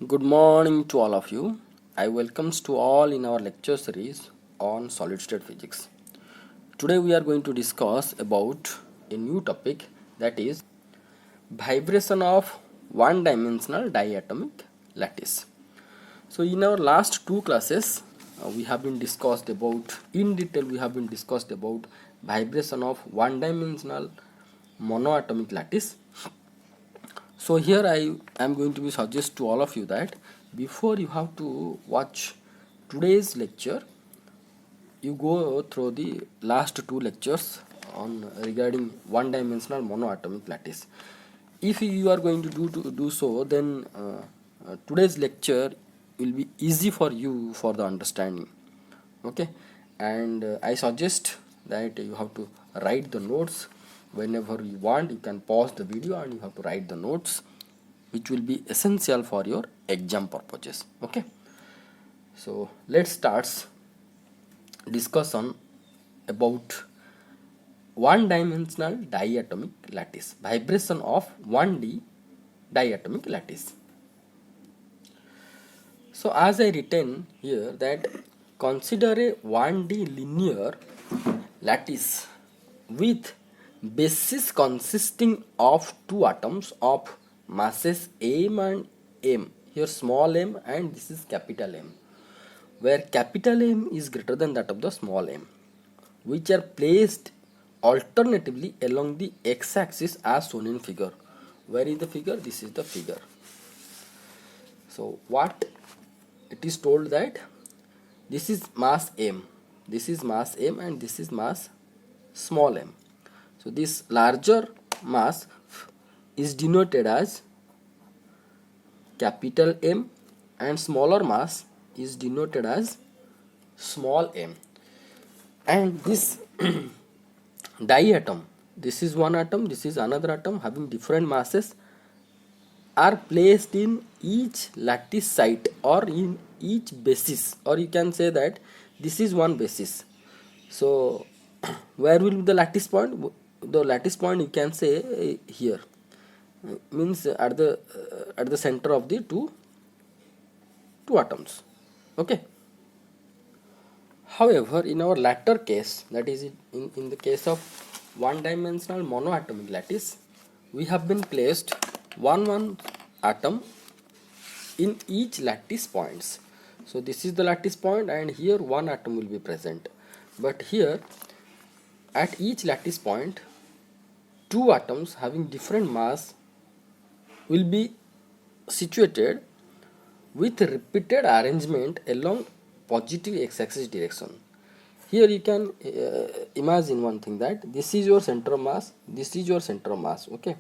Good morning to all of you. I welcomes to all in our lecture series on solid state physics. Today we are going to discuss about a new topic, that is vibration of one dimensional diatomic lattice. So in our last two classes we have been discussed about in detail vibration of one dimensional monoatomic lattice. So here I am going to be suggest to all of you that before you have to watch today's lecture, you go through the last two lectures on regarding one dimensional monoatomic lattice. If you are going to do so, then today's lecture will be easy for you for the understanding. Okay, and I suggest that you have to write the notes whenever you want. You can pause the video and you have to write the notes, which will be essential for your exam purposes. Okay, so let's start discussion about one dimensional diatomic lattice, vibration of 1D diatomic lattice. So as I written here that consider a 1D linear lattice with basis consisting of two atoms of masses m and m. Here small m and this is capital M, where capital M is greater than that of the small m, which are placed alternatively along the x-axis as shown in figure. Where is the figure? This is the figure. So what it is told that this is mass m, this is mass m and this is mass small m. So this larger mass is denoted as capital M and smaller mass is denoted as small m. And this diatom, this is one atom, this is another atom having different masses, are placed in each lattice site or in each basis, or you can say that this is one basis. So where will be the lattice point? The lattice point you can say here, means at the center of the two atoms. Okay, however in our latter case, that is in the case of one dimensional monoatomic lattice, we have been placed one atom in each lattice points. So this is the lattice point and here one atom will be present, but here at each lattice point two atoms having different mass will be situated with repeated arrangement along positive x-axis direction. Here you can imagine one thing, that this is your center of mass, this is your center of mass. Okay,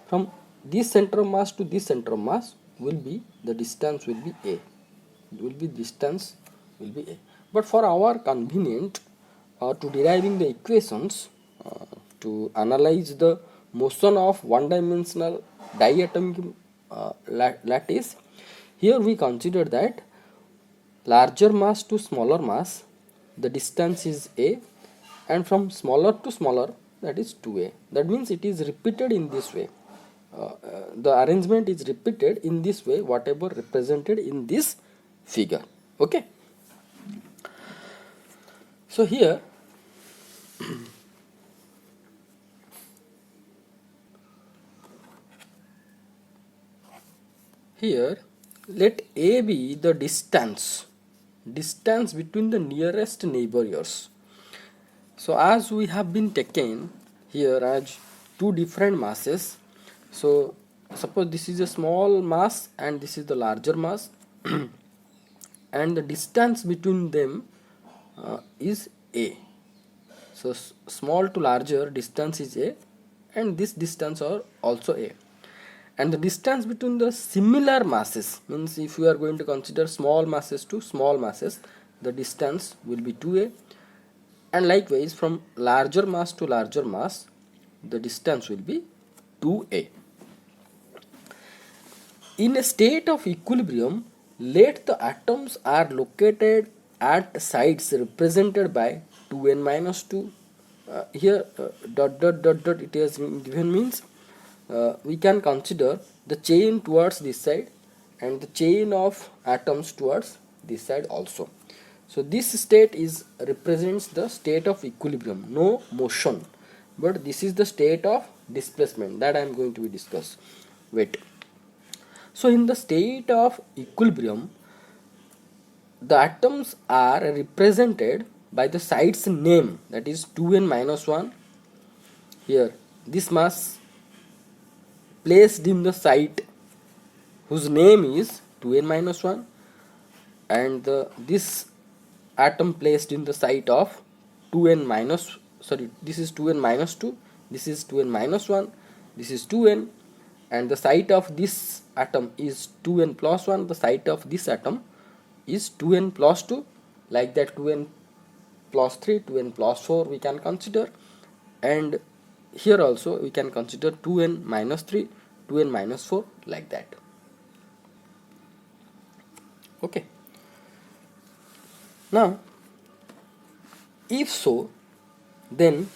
from this center of mass to this center of mass will be the distance will be a, but for our convenient to deriving the equations to analyze the motion of one dimensional diatomic lattice, here we consider that larger mass to smaller mass the distance is a, and from smaller to smaller, that is 2a. That means it is repeated in this way. The arrangement is repeated in this way, whatever represented in this figure. Okay, so here let a be the distance between the nearest neighbors. So as we have been taken here as two different masses, so suppose this is a small mass and this is the larger mass and the distance between them is a. So small to larger distance is a, and this distance are also a. And the distance between the similar masses, means if you are going to consider small masses to small masses, the distance will be 2a, and likewise from larger mass to larger mass the distance will be 2a. In a state of equilibrium, let the atoms are located at sites represented by 2n minus 2. Here dot dot dot dot it has been given, means we can consider the chain towards this side and the chain of atoms towards this side also. So this state is represents the state of equilibrium, no motion, but this is the state of displacement that I am going to be discuss. Wait. So in the state of equilibrium, the atoms are represented by the side's name, that is 2n minus 1. Here this mass placed in the site whose name is 2n minus 1, and this atom placed in the site of 2n minus, sorry, this is 2n minus 2, this is 2n minus 1, this is 2n, and the site of this atom is 2n plus 1, the site of this atom is 2n plus 2, like that 2n plus 3, 2n plus 4 we can consider, and here also we can consider 2n minus 3, 2n minus 4, like that. Okay. Now, if so, then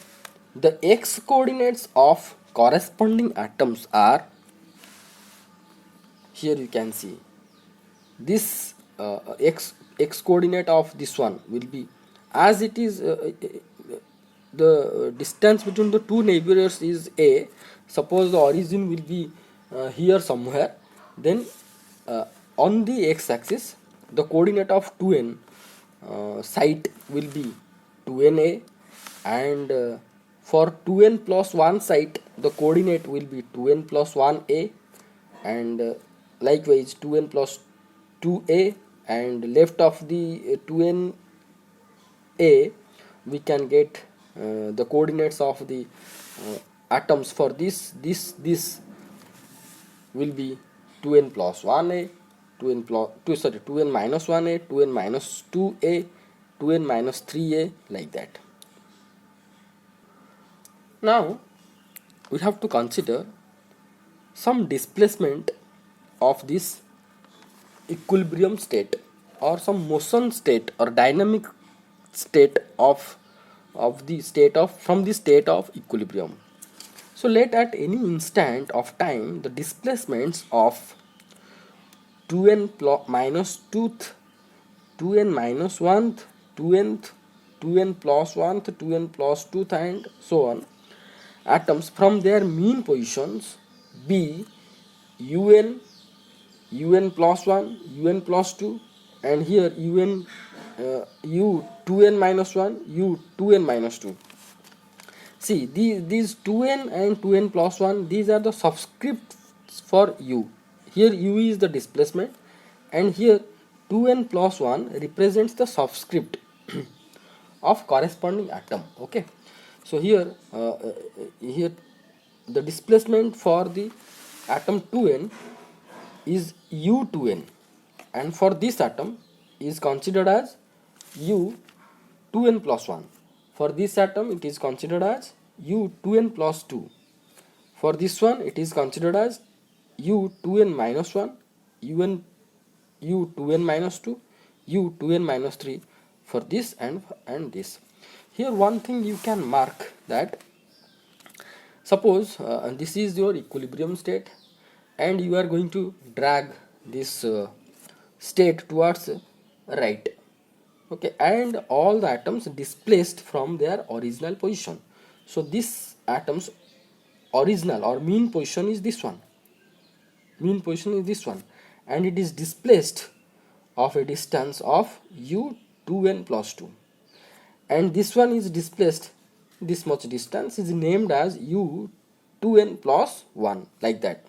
the x coordinates of corresponding atoms are, here you can see this x coordinate of this one will be, as it is the distance between the two neighbors is a, suppose the origin will be here somewhere, then on the x axis the coordinate of 2n site will be 2na, and for 2n plus 1 site the coordinate will be 2n plus 1a, and likewise 2n plus 2a, and left of the 2n a we can get the coordinates of the atoms for this will be 2n plus 1a, 2n plus 2, sorry, 2n minus 1a, 2n minus 2a, 2n minus 3a, like that. Now we have to consider some displacement of this equilibrium state, or some motion state or dynamic state of the state of, from the state of equilibrium. So let at any instant of time the displacements of 2n minus 2th, 2n minus 1th, 2nth, 2n plus 1th, 2n plus 2th, and so on atoms from their mean positions be un, un plus 1, un plus 2, and here un u 2n minus 1, u 2n minus 2. See, these 2n and 2n plus 1, these are the subscripts for u. Here u is the displacement, and here 2n plus 1 represents the subscript of corresponding atom. Okay, so here here the displacement for the atom 2n is u2n, and for this atom is considered as u2n plus 1. For this atom it is considered as u2n plus 2. For this one it is considered as u2n minus 1, u2n minus 2, u2n minus 3 for this and this. Here one thing you can mark, that suppose this is your equilibrium state and you are going to drag this state towards right. Okay, and all the atoms displaced from their original position. So this atom's original or mean position is this one, and it is displaced of a distance of u2n plus 2, and this one is displaced this much distance, is named as u2n plus 1, like that.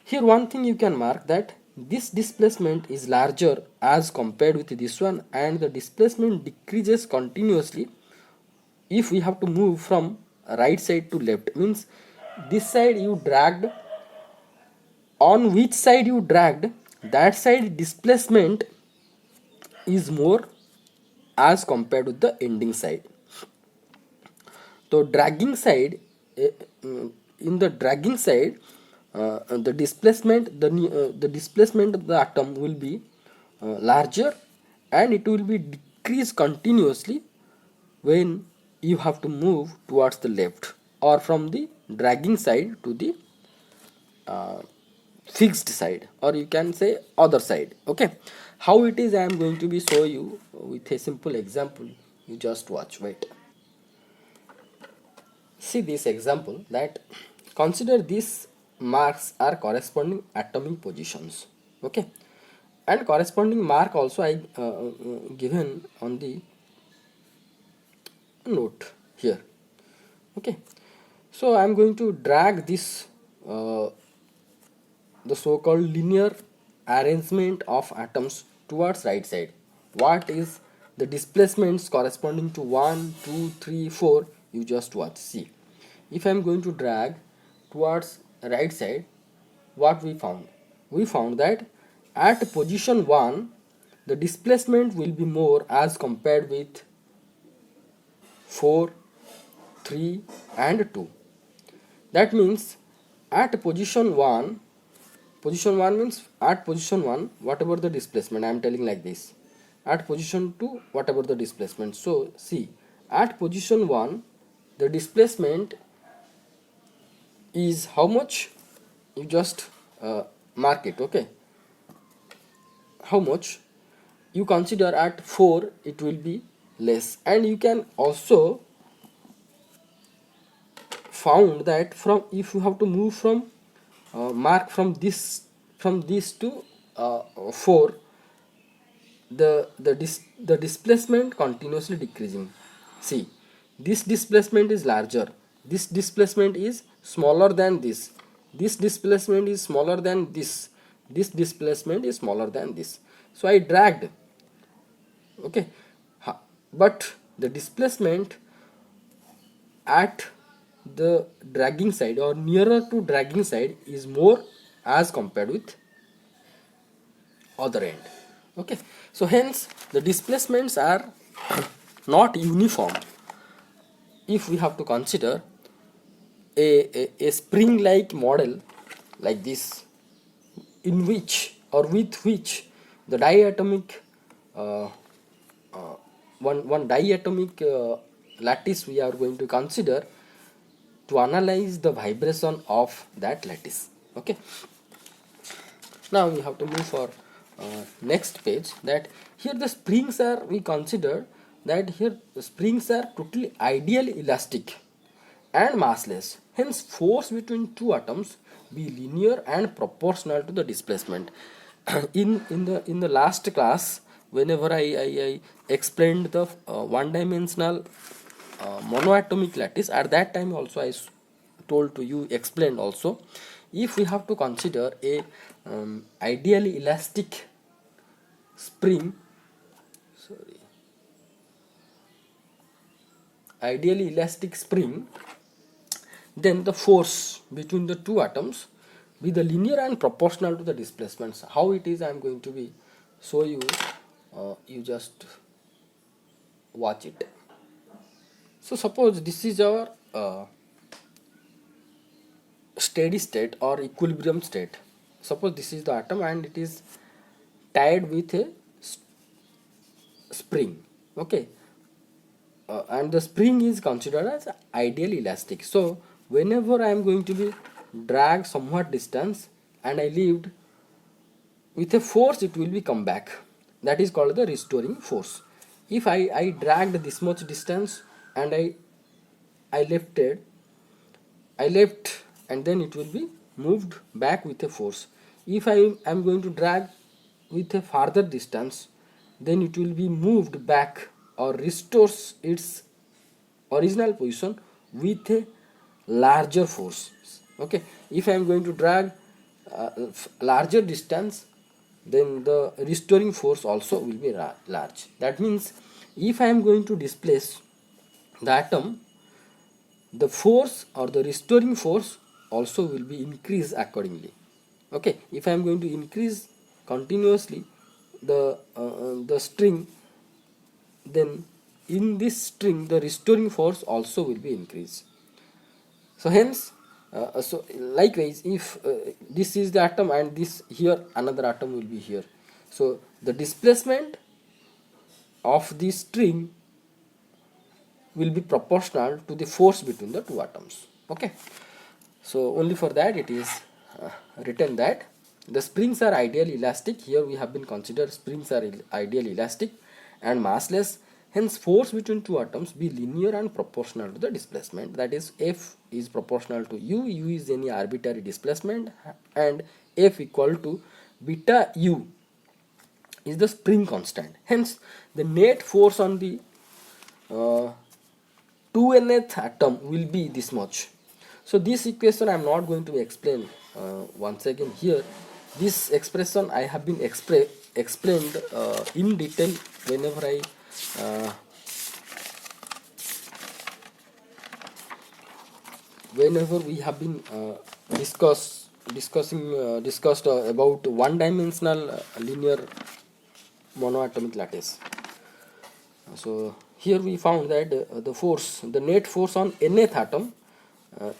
Here one thing you can mark, that this displacement is larger as compared with this one, and the displacement decreases continuously if we have to move from right side to left. Means this side you dragged, on which side you dragged, that side displacement is more as compared with the ending side. So dragging side, in the dragging side, the displacement of the atom will be larger, and it will be decreased continuously when you have to move towards the left, or from the dragging side to the fixed side, or you can say other side. Okay, how it is I am going to be show you with a simple example. You just watch. Wait, see this example, that consider these marks are corresponding atomic positions. Okay, and corresponding mark also I given on the note here. Okay, so I am going to drag this uh, the so-called linear arrangement of atoms towards right side. What is the displacements corresponding to 1, 2, 3, 4? You just watch. See, if I am going to drag towards right side, what we found? We found that at position 1, the displacement will be more as compared with 4, 3 and 2. That means at position 1 means at position 1 whatever the displacement, I am telling like this, at position 2 whatever the displacement. So see, at position 1 the displacement is how much, you just mark it. Okay, how much, you consider at 4 it will be less, and you can also found that from, if you have to move from mark from this to 4, the displacement continuously decreasing. See, this displacement is larger, this displacement is smaller than this displacement is smaller than this displacement is smaller than this. So I dragged. Okay, but the displacement at the dragging side or nearer to dragging side is more as compared with other end. Okay, so hence the displacements are not uniform. If we have to consider a spring like model like this, in which or with which the diatomic uh, one diatomic lattice we are going to consider to analyze the vibration of that lattice. Okay, now we have to move for next page, that here the springs are, we consider that here the springs are totally ideal elastic and massless, hence force between two atoms be linear and proportional to the displacement. In the last class, whenever I explained the one dimensional monoatomic lattice, at that time also I told to you, explained also, if we have to consider a ideally elastic spring, sorry, ideally elastic spring, then the force between the two atoms be the linear and proportional to the displacements. How it is I am going to be show you, you just watch it. So suppose this is our steady state or equilibrium state. Suppose this is the atom and it is tied with a spring. Okay, and the spring is considered as ideal elastic. So whenever I am going to be drag somewhat distance and I leave with a force, it will be come back, that is called the restoring force. If I dragged this much distance and I left and then it will be moved back with a force. If I am going to drag with a farther distance, then it will be moved back or restores its original position with a larger force. Okay, if I am going to drag larger distance, then the restoring force also will be large. That means if I am going to displace the atom, the force or the restoring force also will be increased accordingly. Okay, if I am going to increase continuously the string, then in this string the restoring force also will be increased. So hence so likewise, if this is the atom and this here another atom will be here, so the displacement of this string will be proportional to the force between the two atoms. Okay, so only for that it is written that The springs are ideally elastic. Here we have been considered springs are ideally elastic and massless. Hence, force between two atoms be linear and proportional to the displacement. That is, F is proportional to U. U is any arbitrary displacement, and F equal to beta U is the spring constant. Hence, the net force on the 2nth atom will be this much. So this equation I am not going to explain once again here. This expression I have been explained in detail whenever I whenever we have been discussed about one-dimensional linear monoatomic lattice. So here we found that the net force on nth atom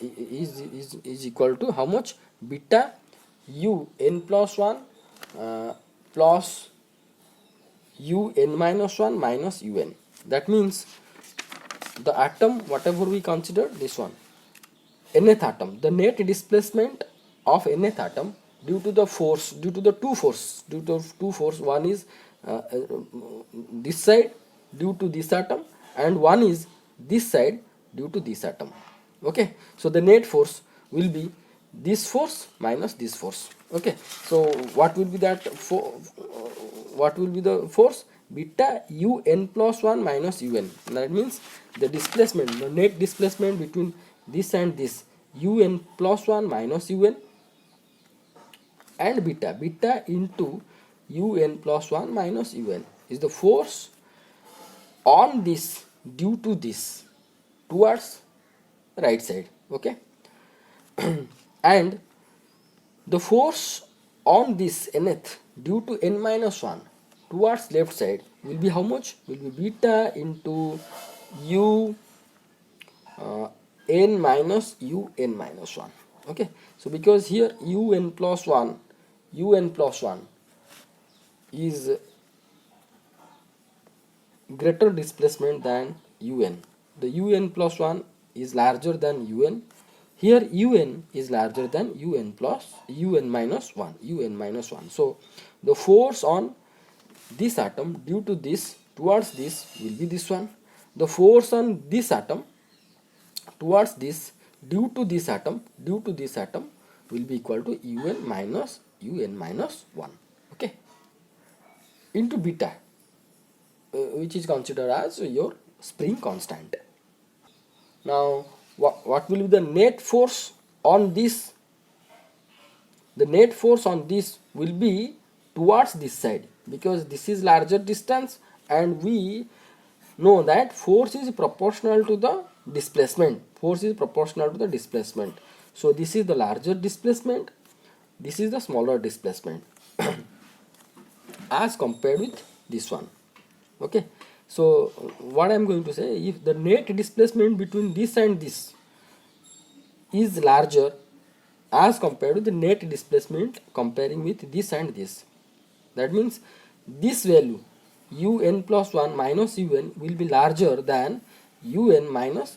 is equal to how much? Beta u n plus 1 plus u n minus 1 minus un. That means the atom, whatever we consider, this one, nth atom, the net displacement of nth atom due to the two force, one is this side due to this atom, and one is this side due to this atom. Okay, so the net force will be this force minus this force. Okay, so what will be that what will be the force? Beta u n plus 1 minus un. That means the displacement, the net displacement between this and this, un plus 1 minus un, and beta into un plus 1 minus un is the force on this due to this towards right side. Okay, and the force on this nth due to n minus 1 towards left side will be how much? Will be beta into u n minus un minus 1. Okay, so because here un plus 1 is greater displacement than un. The un plus 1 is larger than un. Here un is larger than un minus 1. So the force on this atom due to this towards this will be this one. The force on this atom towards this due to this atom will be equal to un minus 1. Okay, into beta, which is considered as your spring constant. Now what will be the net force on this? The net force on this will be towards this side, because this is larger distance and we know that force is proportional to the displacement. So this is the larger displacement, this is the smaller displacement as compared with this one. Okay, so what I am going to say, if the net displacement between this and this is larger as compared to the net displacement comparing with this and this, that means this value un plus 1 minus un will be larger than un minus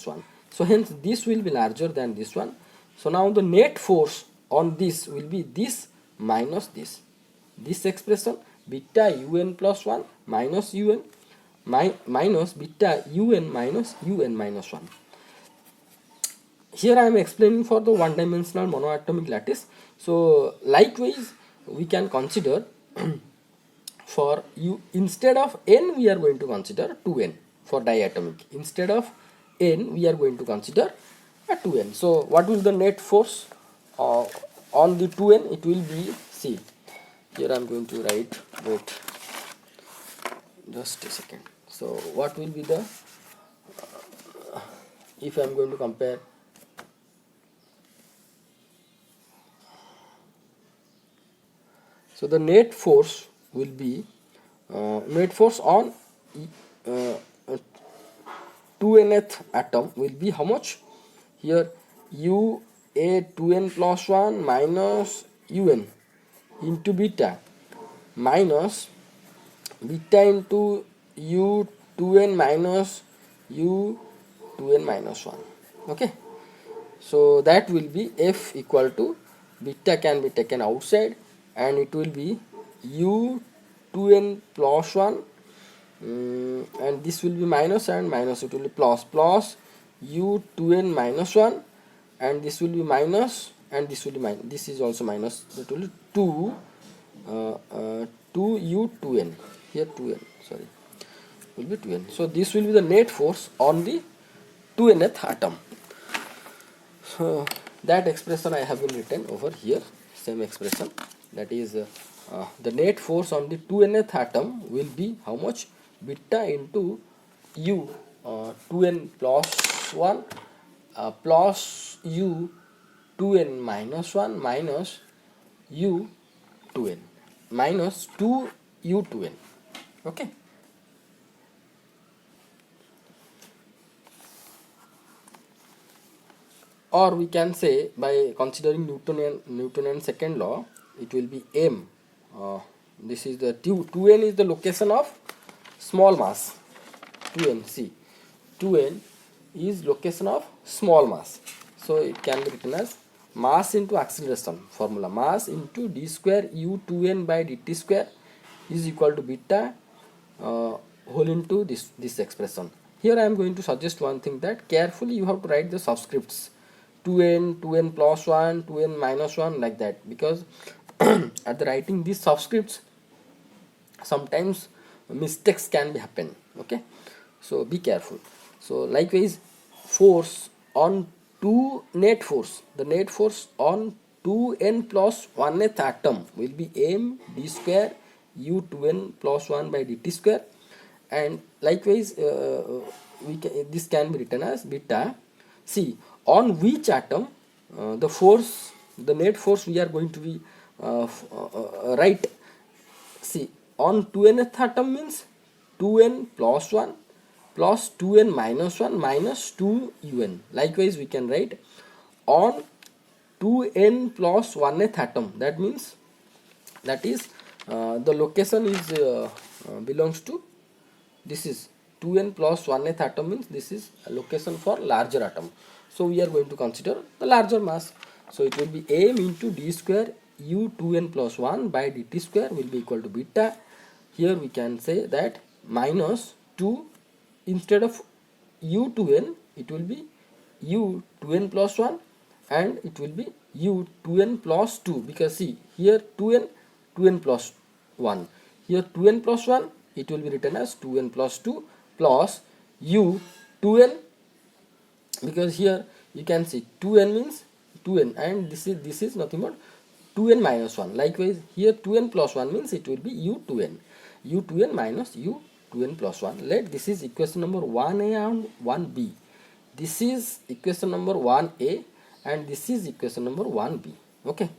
1. So hence this will be larger than this one. So now the net force on this will be this minus this expression, beta un plus 1 minus un minus beta un minus 1. Here I am explaining for the one-dimensional monoatomic lattice. So likewise we can consider for u, instead of n we are going to consider 2n for diatomic. Instead of n we are going to consider a 2n. So what will the net force on the 2n? It will be, see, here I am going to write, wait just a second. So what will be the if I am going to compare, so the net force will be net force on 2nth atom will be how much? Here u a 2n plus 1 minus un into beta minus beta into u 2n minus u 2n minus 1. Okay, so that will be F equal to beta can be taken outside, and it will be u2n plus 1, and this will be minus and minus, it will be plus u2n minus 1, and this will be minus and this will be minus, this is also minus, it will be 2u2n, here 2n, sorry, will be 2n. So this will be the net force on the 2nth atom. So that expression I have been written over here, same expression, that is the net force on the 2nth atom will be how much? Beta into u 2n plus 1 plus u 2n minus 1 minus u 2n minus 2 u 2n. Okay. Or we can say, by considering Newtonian second law, it will be m. This is the 2n is the location of small mass. 2n, see, 2n is location of small mass. So it can be written as mass into acceleration formula. Mass into d square u2n by dt square is equal to beta whole into this expression. Here I am going to suggest one thing, that carefully you have to write the subscripts 2n, 2n plus 1, 2n minus 1, like that, because at the writing these subscripts sometimes mistakes can be happen. Okay, so be careful. So likewise, force on 2 net force, the net force on 2n plus 1th atom will be m d square u2n plus 1 by dt square, and likewise this can be written as beta. See, on which atom the force, the net force we are going to be write. See, on 2nth atom means 2n plus 1 plus 2n minus 1 minus 2un. Likewise we can write on 2n plus 1th atom, that means, that is the location is belongs to, this is 2n plus 1th atom means this is a location for larger atom. So we are going to consider the larger mass. So it will be m into d square u2n plus 1 by dt square will be equal to beta. Here we can say that minus 2, instead of u2n it will be u2n plus 1, and it will be u2n plus 2, because see, here 2n plus 1, here 2n plus 1, it will be written as 2n plus 2 plus u2n, because here you can see 2n means 2n, and this is nothing but 2n minus 1. Likewise here 2n plus 1 means it will be u2n minus u2n plus 1. Let this is equation number 1a and 1b. This is equation number 1a and this is equation number 1b. Okay,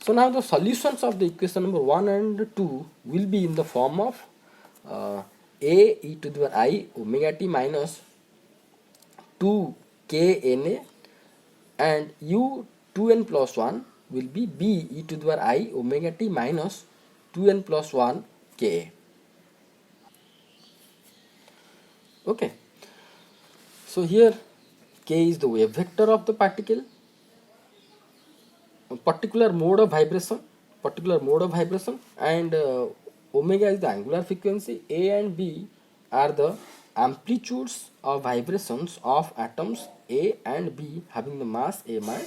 so now the solutions of the equation number 1 and 2 will be in the form of a e to the I omega t minus 2 k na, and u2n plus 1 will be b e to the I omega t minus 2n plus 1 ka. Okay, so here k is the wave vector of the particle, a particular mode of vibration, and omega is the angular frequency. A and b are the amplitudes of vibrations of atoms A and B having the mass m and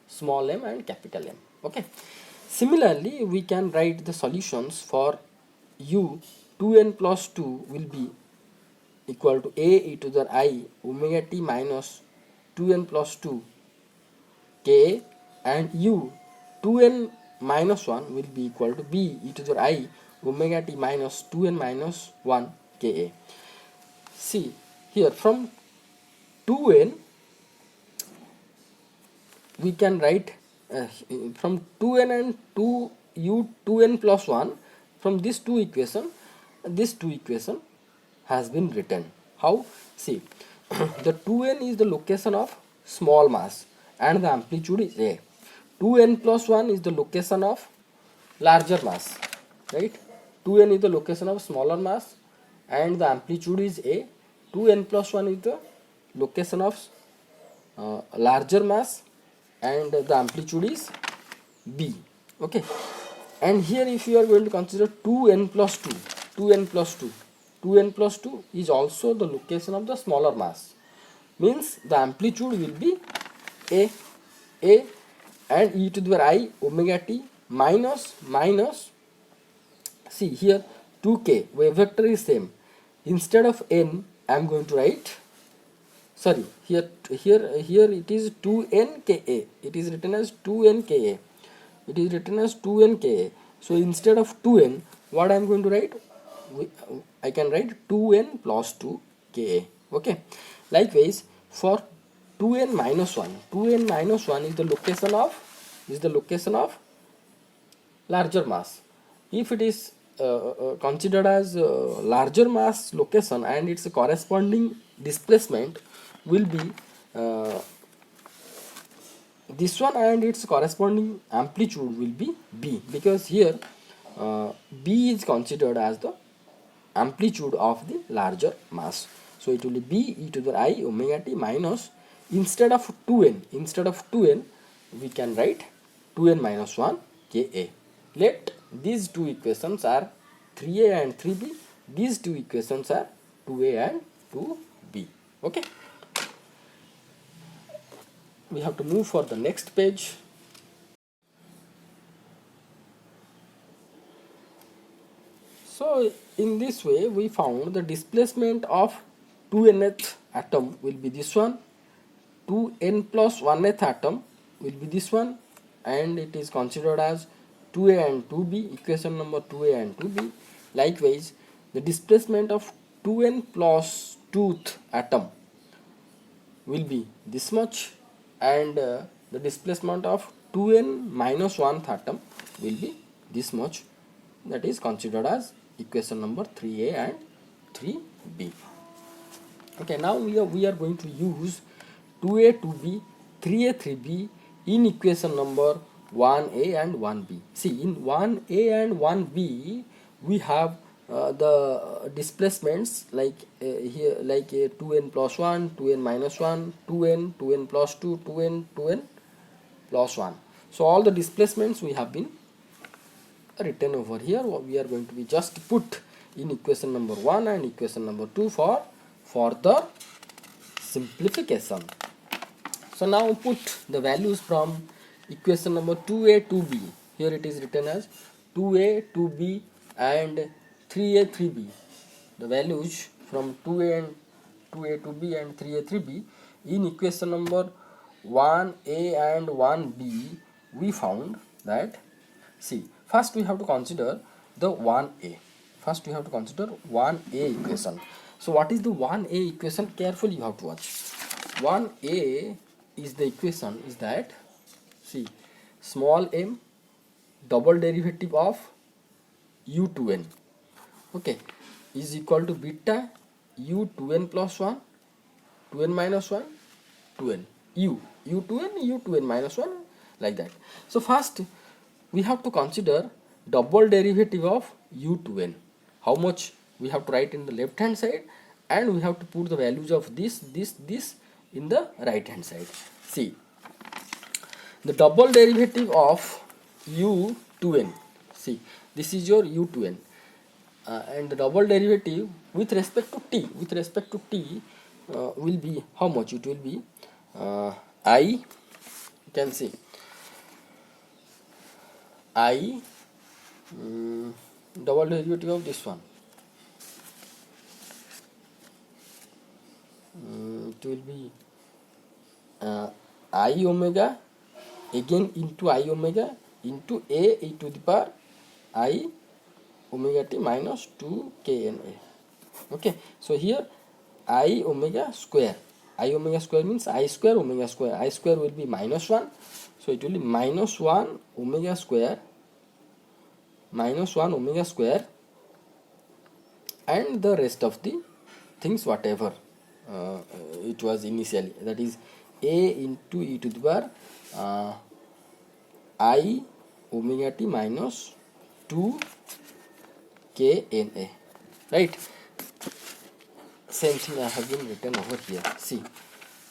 small m and capital M. Okay, similarly we can write the solutions for u 2n plus 2 will be equal to a e to the I omega t minus 2n plus 2 ka, and u 2n minus 1 will be equal to b e to the I omega t minus 2n minus 1 ka. See, here from 2n we can write from 2n and 2 u 2n plus 1, from this two equation has been written. How? See, the 2n is the location of small mass and the amplitude is a. 2n plus 1 is the location of larger mass, right? 2n is the location of smaller mass and the amplitude is a. 2n plus 1 is the location of larger mass and the amplitude is b. Okay, and here if you are going to consider 2n plus 2, 2n plus 2, 2n plus 2 is also the location of the smaller mass, means the amplitude will be a, a, and e to the power I omega t minus see here 2k wave vector is same. Instead of n I am going to write, sorry, here it is 2n ka, it is written as 2n ka, it is written as 2n ka. So instead of 2n, what I am going to write, I can write 2n plus 2 ka. Okay, likewise for 2n minus 1, 2n minus 1 is the location of larger mass. If it is considered as larger mass location, and its corresponding displacement will be this one, and its corresponding amplitude will be b, because here b is considered as the amplitude of the larger mass. So it will be b e to the I omega t minus, instead of 2n we can write 2n minus 1 ka. Let these two equations are 3a and 3b, these two equations are 2a and 2b. Okay, we have to move for the next page. So in this way we found the displacement of 2nth atom will be this one, 2n plus 1th atom will be this one, and it is considered as 2a and 2b, equation number 2a and 2b. Likewise the displacement of 2n plus 2th atom will be this much, and the displacement of 2n minus 1th atom will be this much, that is considered as equation number 3a and 3b. Okay, now we are going to use 2a 2b 3a 3b in equation number 1a and 1b. See, in 1a and 1b we have the displacements like here, like 2n plus 1, 2n minus 1, 2n, 2n plus 2, 2n, 2n plus 1. So all the displacements we have been written over here. We are going to be just put in equation number 1 and equation number 2 for further simplification. So now put the values from equation number 2a 2b. Here it is written as 2a 2b and 3a 3b. The values from 2a 2b and 3a 3b in equation number 1a and 1b, we found that, see, first we have to consider the 1a. First we have to consider 1a equation. So what is the 1a equation? Carefully you have to watch. 1a is the equation is that, see, small m double derivative of u2n, okay, is equal to beta u2n plus 1, 2n minus 1, 2n, u2n minus 1, like that. So first we have to consider double derivative of u2n. How much we have to write in the left hand side, and we have to put the values of this in the right hand side. See, the double derivative of u2n, see, this is your u2n, and the double derivative with respect to t will be how much? It will be I, you can see I double derivative of this one, it will be I omega again into I omega into a e to the power I omega t minus 2 kna. Okay, so here I omega square means I square omega square. I square will be minus 1, so it will be minus 1 omega square and the rest of the things whatever it was initially, that is a into e to the power I omega t minus 2 kna, right? Same thing I have been written over here. See,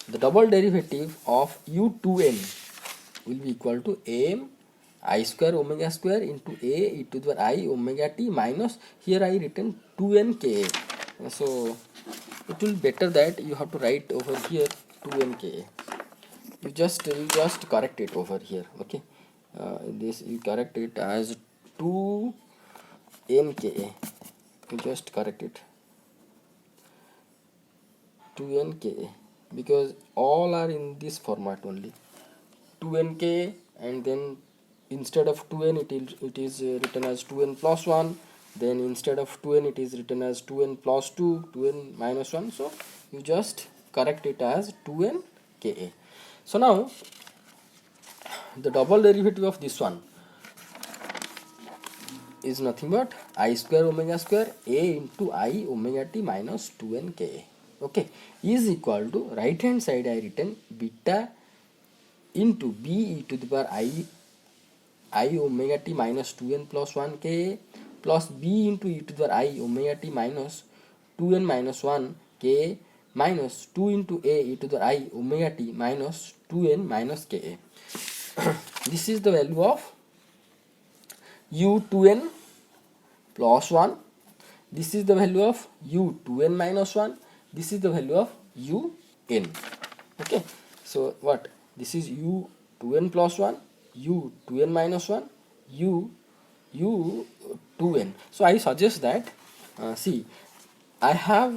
the double derivative of u2n will be equal to am I square omega square into a e to the power I omega t minus, here I written 2n ka. So it will better that you have to write over here 2n ka. You just correct it over here. Okay, this you correct it as 2n ka. You just correct it 2n ka, because all are in this format only. 2n k, and then instead of 2n it is written as 2n plus 1, then instead of 2n it is written as 2n plus 2, 2n minus 1. So you just correct it as 2n ka. So now the double derivative of this one is nothing but I square omega square a into I omega t minus 2n ka. Okay, is equal to, right hand side I written beta into b e to the power I omega t minus 2n plus 1 ka plus b into e to the power I omega t minus 2n minus 1 ka minus 2 into a e to the power I omega t minus 2n minus ka. This is the value of u2n plus 1. This is the value of u2n minus 1. This is the value of un. Okay, so what? This is u2n plus 1, u2n minus 1, u2n. So I suggest that, see, I have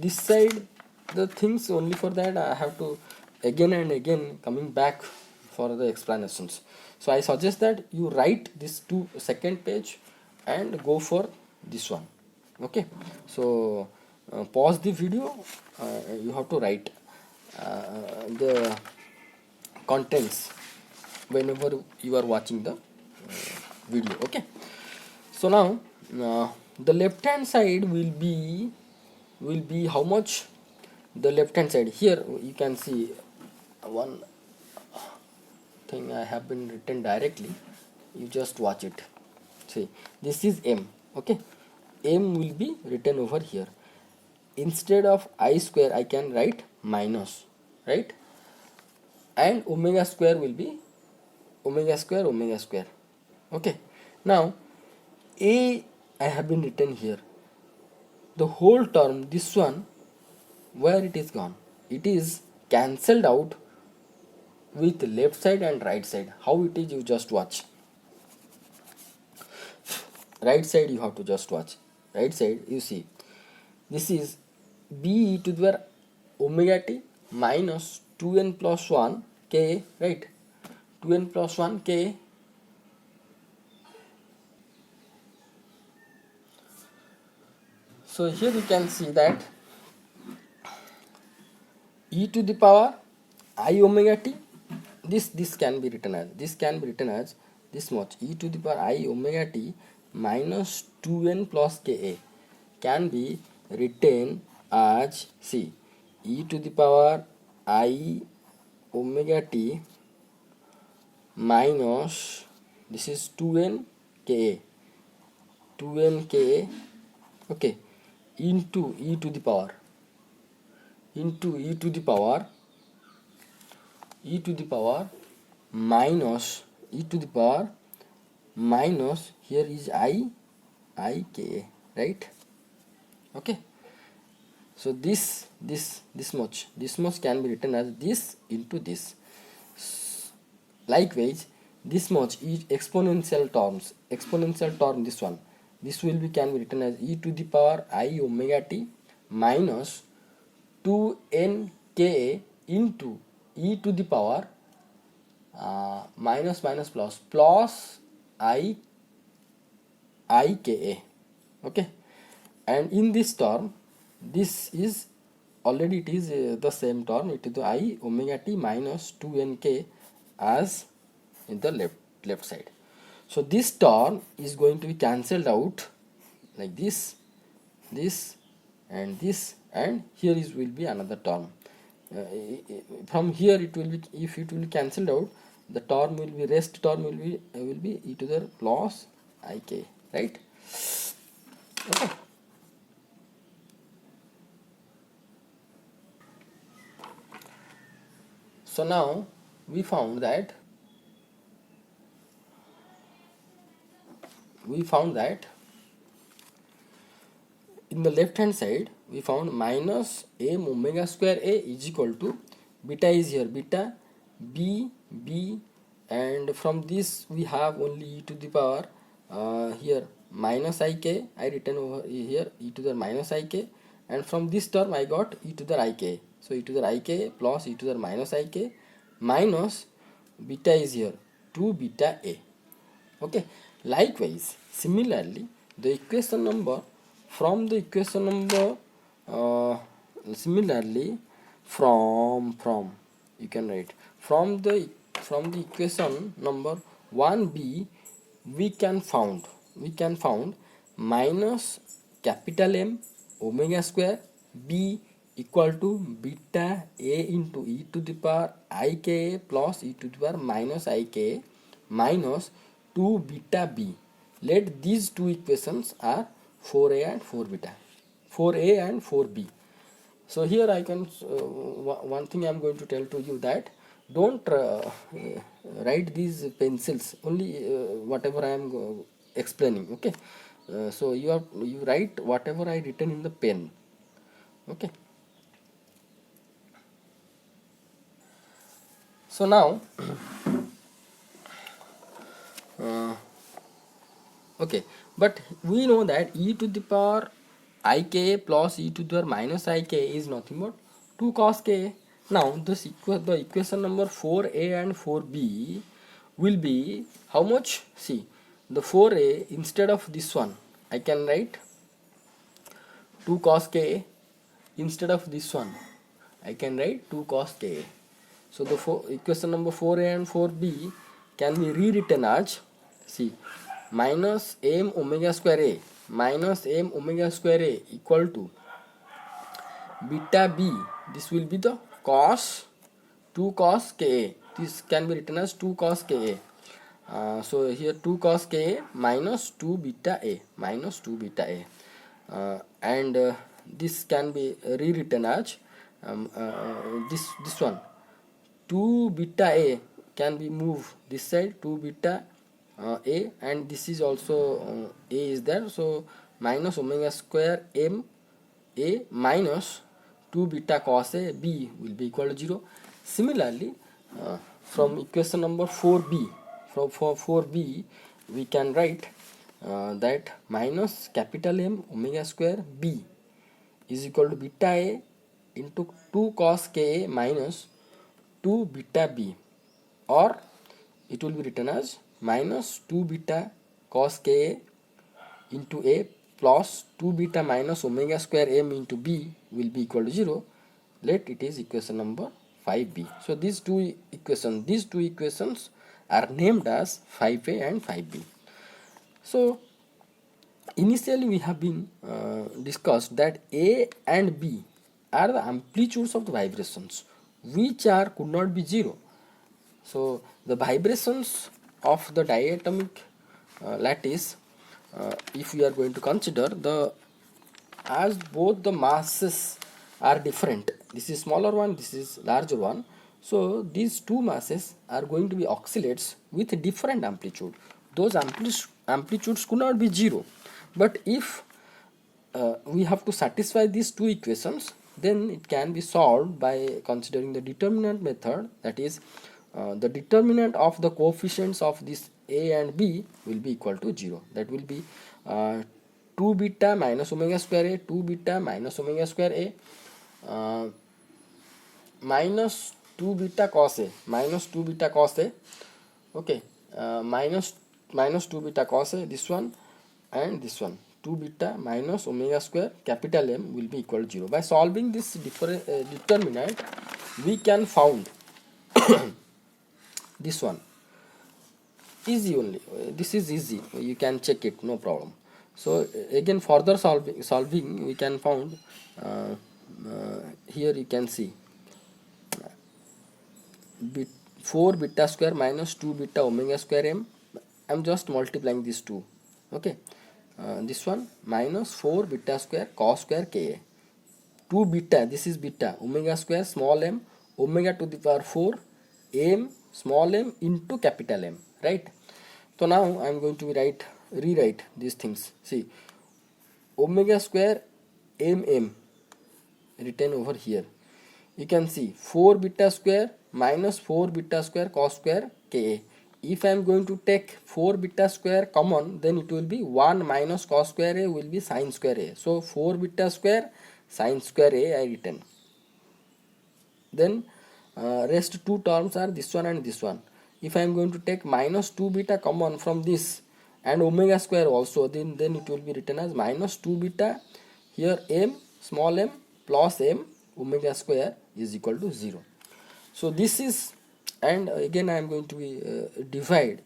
this side the things only for that I have to again and again coming back for the explanations. So I suggest that you write this to second page and go for this one. Okay, so pause the video, you have to write the contents whenever you are watching the video. Okay, so now the left hand side will be how much? The left hand side, here you can see one thing I have been written directly, you just watch it. See, this is m. Okay, m will be written over here. Instead of I square I can write minus, right? And omega square will be omega square omega square. Okay, now a I have been written here. The whole term, this one, where it is gone? It is cancelled out with left side and right side. How it is, you just watch. Right side you have to just watch. Right side you see, this is b e to the power omega t minus 2n plus 1 k, right? 2n plus 1 k. So here you can see that e to the power I omega t, this can be written as this much, e to the power I omega t minus 2n plus ka can be written as, see, e to the power I omega t minus, this is 2n ka, okay, into e to the power minus here is I ka, right? Okay, so this much can be written as this into this. Likewise, this much is exponential term, this will be can be written as e to the power I omega t minus 2n ka into e to the power minus plus I ka. Okay, and in this term, this is already, it is the same term, it is the I omega t minus 2n k as in the left side. So this term is going to be cancelled out like this, and here is will be another term. From here it will be, if it will be cancelled out, the term will be, rest term will be e to the plus ik, right? Okay. So now we found that we found that in the left hand side we found minus m omega square a is equal to beta is here beta b, and from this we have only e to the power here minus ik. I written over here e to the minus ik, and from this term I got e to the ik. So e to the ik plus e to the minus ik minus beta is here 2 beta a. Okay, likewise similarly the equation number from the equation number similarly from you can write from the equation number 1b we can found minus capital M omega square b equal to beta a into e to the power ika plus e to the power minus ika minus 2 beta b. Let these two equations are 4a and 4 beta, 4a and 4b. So here I can one thing I am going to tell to you that don't write these pencils, only whatever I am explaining. Okay, so you write whatever I written in the pen. Okay, so now okay, but we know that e to the power ik plus e to the power minus ik is nothing but 2 cos k. Now this the equation number 4a and 4b will be how much? See, the 4a instead of this one I can write 2 cos k, instead of this one I can write 2 cos k. So the equation number 4a and 4b can be rewritten as, see, minus m omega square a equal to beta b. This will be the cos 2 cos ka. This can be written as 2 cos ka. So here 2 cos ka minus 2 beta a and this can be rewritten as this one 2 beta a can be moved this side, 2 beta a, and this is also a is there, so minus omega square m a minus 2 beta cos a b will be equal to 0. Similarly from equation number 4b, from 4b we can write that minus capital M omega square b is equal to beta a into 2 cos ka minus 2 beta b, or it will be written as minus 2 beta cos ka into a plus 2 beta minus omega square m into b will be equal to 0. Let it is equation number 5b. So these two equations are named as 5a and 5b. So initially we have been discussed that a and b are the amplitudes of the vibrations which could not be 0. So the vibrations of the diatomic lattice, if we are going to consider as both the masses are different, this is smaller one, this is larger one, so these two masses are going to be oscillates with different amplitude. Those amplitudes could not be 0, but if we have to satisfy these two equations, then it can be solved by considering the determinant method. That is, the determinant of the coefficients of this a and b will be equal to 0. That will be 2 beta minus omega square a, 2 beta minus omega square a, minus 2 beta cos a, okay, minus 2 beta cos a, this one and this one, 2 beta minus omega square capital M will be equal to 0. By solving this determinant, we can found this one easy only. This is easy, you can check it, no problem. So again further solving we can found here you can see 4 beta square minus 2 beta omega square m. I am just multiplying these two. Okay, this one minus 4 beta square cos square ka, 2 beta, this is beta, omega square small m omega to the power 4 m small m into capital M, right? So now I am going to write rewrite these things. See, omega square mm written over here. You can see 4 beta square minus 4 beta square cos square Ka. If I am going to take 4 beta square common, then it will be 1 minus cos square A will be sin square A. So 4 beta square sin square A I written. Then rest two terms are this one and this one. If I am going to take minus 2 beta common from this and omega square also, then it will be written as minus 2 beta here m small m plus m omega square is equal to 0. So this is, and again I am going to be divide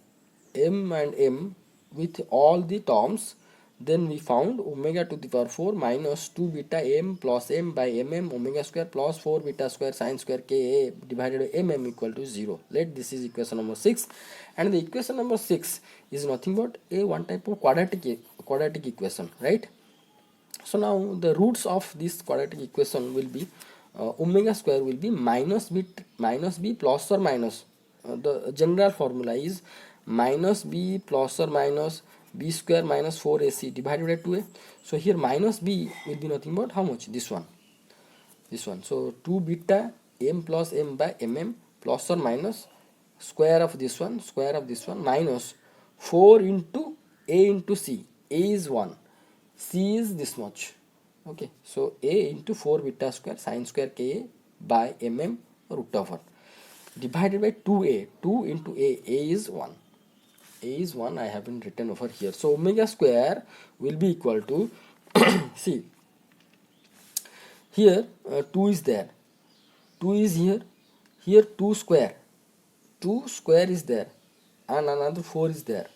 m and m with all the terms. Then we found omega to the power 4 minus 2 beta m plus m by mm omega square plus 4 beta square sin square Ka divided by mm equal to 0. Let this is equation number 6, and the equation number 6 is nothing but a one type of quadratic equation, right? So now the roots of this quadratic equation will be omega square will be minus b plus or minus. The general formula is minus b plus or minus b square minus 4ac divided by 2a. So here minus b will be nothing but how much? This one. So 2 beta m plus m by mm plus or minus square of this one minus 4 into a into c. A is 1, c is this much. Okay, so a into 4 beta square sin square Ka by mm root over divided by 2a. 2 into a is 1. A is 1, I haven't written over here. So omega square will be equal to see here 2 is there, 2 is here 2 square is there, and another 4 is there,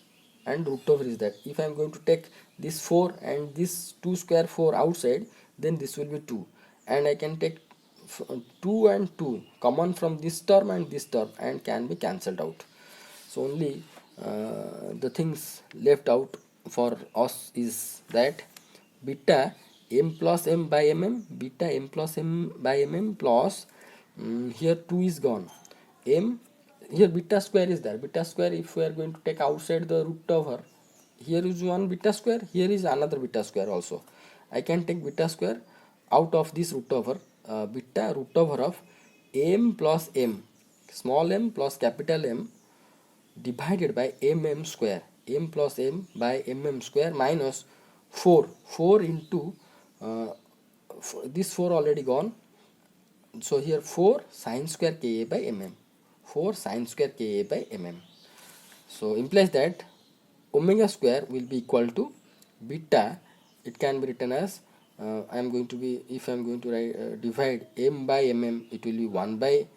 and root over is there. If I am going to take this 4 and this 2 square 4 outside, then this will be 2, and I can take 2 and 2 common from this term and this term and can be cancelled out. So only the things left out for us is that beta m plus m by mm, beta m plus m by mm plus here 2 is gone, m here beta square is there. Beta square, if we are going to take outside the root over, here is one beta square, here is another beta square also. I can take beta square out of this root over, beta root over of m plus m, small m plus capital M divided by mm square, m plus m by mm square minus 4 into this 4 already gone. So here 4 sin square Ka by mm, 4 sin square Ka by mm. So implies that omega square will be equal to beta. It can be written as I am going to be, if I am going to write divide m by mm, it will be 1 by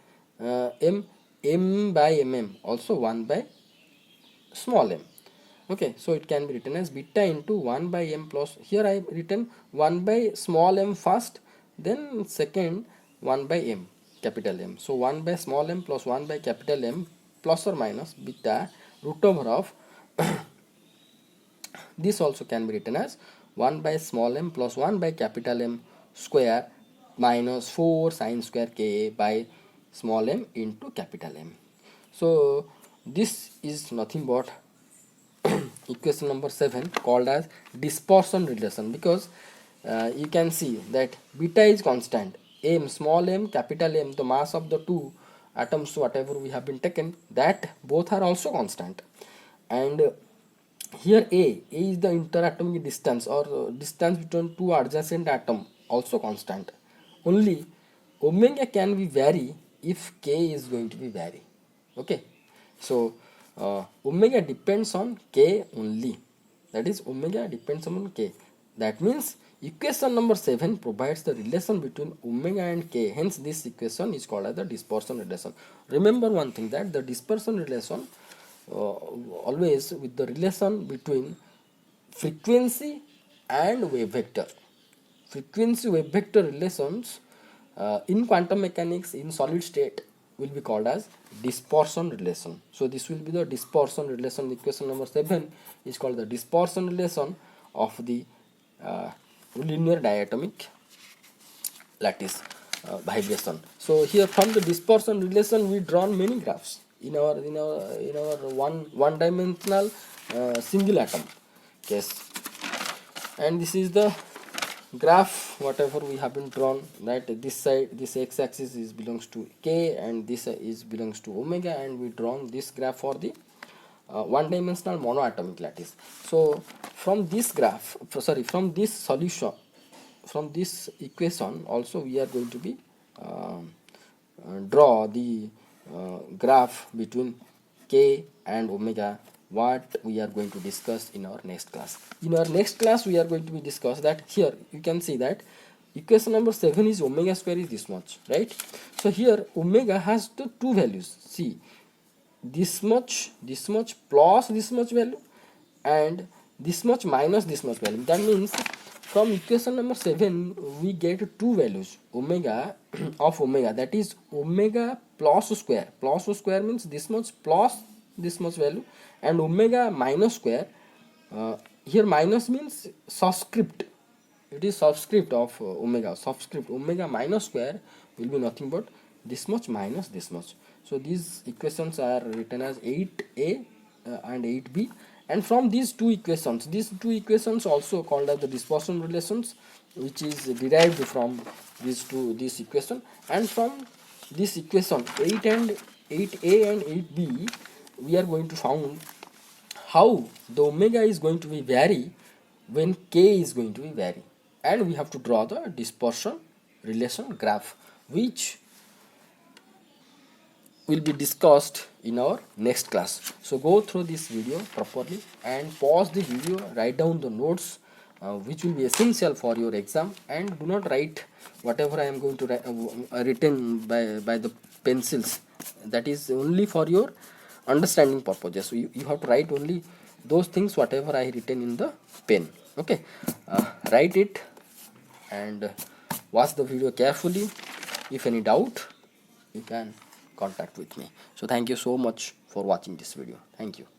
m by mm also 1 by small m. Okay, so it can be written as beta into 1 by m plus, here I have written 1 by small m first, then second 1 by m capital M. So 1 by small m plus 1 by capital M plus or minus beta root over of this also can be written as 1 by small m plus 1 by capital M square minus 4 sin square Ka by small m into capital M. So this is nothing but equation number 7 called as dispersion relation, because you can see that beta is constant, m small m capital M, the mass of the two atoms whatever we have been taken, that both are also constant, and here a is the interatomic distance or distance between two adjacent atom, also constant. Only omega can be vary if k is going to be vary. Okay, so omega depends on k only, that is omega depends on k. That means equation number 7 provides the relation between omega and k, hence this equation is called as the dispersion relation. Remember one thing, that the dispersion relation always with the relation between frequency and wave vector. Frequency wave vector relations in quantum mechanics in solid state will be called as dispersion relation. So this will be the dispersion relation. The equation number 7 is called the dispersion relation of the linear diatomic lattice vibration. So here from the dispersion relation we drawn many graphs in our one dimensional single atom. case. And this is the graph whatever we have been drawn, that this side, this x-axis is belongs to k and this is belongs to omega, and we drawn this graph for the one dimensional monoatomic lattice. So from this graph, from this solution, from this equation also we are going to be draw the graph between k and omega, what we are going to discuss in our next class. In our next class we are going to be discuss that. Here you can see that equation number 7 is omega square is this much, right? So here omega has the two values. See, this much plus this much value, and this much minus this much value. That means from equation number 7 we get two values omega of omega, that is omega plus square. Plus square means this much plus this much value, and omega minus square. Here minus means subscript, it is subscript of omega. Subscript omega minus square will be nothing but this much minus this much. So these equations are written as 8a and 8b, and from these two equations also called as the dispersion relations, which is derived from this equation. And from this equation 8a and 8b we are going to found how the omega is going to be vary when k is going to be vary, and we have to draw the dispersion relation graph, which will be discussed in our next class. So go through this video properly and pause the video, write down the notes which will be essential for your exam, and do not write whatever I am going to write, written by the pencils. That is only for your understanding purposes. So you have to write only those things whatever I written in the pen. Okay, write it and watch the video carefully. If any doubt, you can contact with me. So thank you so much for watching this video. Thank you.